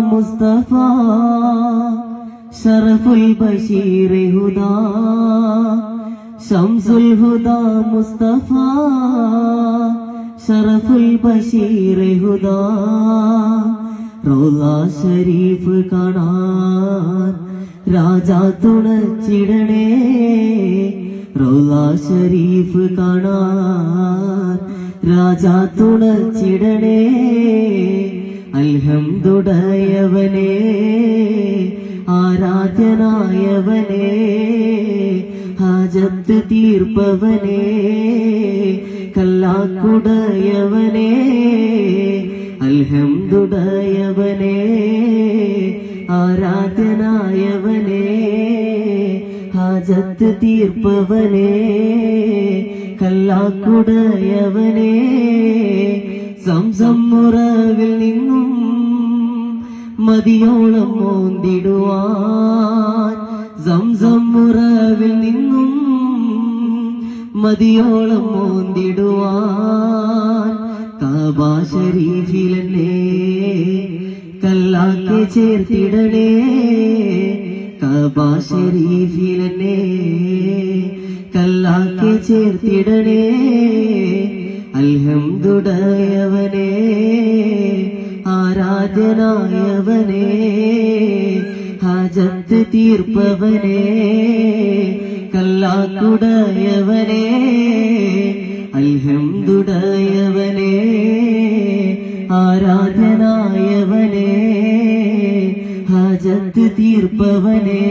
മുസ്തഫ ശറഫുൽ ബശീർ ഹുദാ ശംസുൽ ഹുദാ മുസ്തഫ ശറഫുൽ ബശീർ ഹുദാ റൗള ശരീഫ് കാണാൻ രാജാ തുണച്ചിടണേ റൗള ശരീഫ് കാണാൻ രാജാ തുണച്ചിടണേ അൽഹംദുടയവനേ ആരാധ്യനായവനേ ഹാജത്ത് തീർപ്പവനേ കല്ലാക്കുടയവനേ അൽഹംദുടയവനേ ആരാധ്യനായവനേ ഹാജത്ത് തീർപ്പവനേ കല്ലാക്കുടയവനേ സംസം മുറവിൽ നിന്നും മതിയോളം മോന്തിടുവാൻ സംസം മുറവിൽ നിന്നും മതിയോളം മോന്തിടുവാൻ കാബ ശരീഫിലെന്നെ കല്ലാക്കി ചേർത്തിടണേ കാബ ശരീഫിലെന്നെ കല്ലാക്കി ചേർത്തിടണേ അൽഹംദുടയവനേ ആരാധ്യനായവനേ ഹാജത്ത് തീർപ്പവനേ കല്ലാക്കുടയവനേ അൽഹംദുടയവനേ ആരാധ്യനായവനേ ഹാജത്ത് തീർപ്പവനേ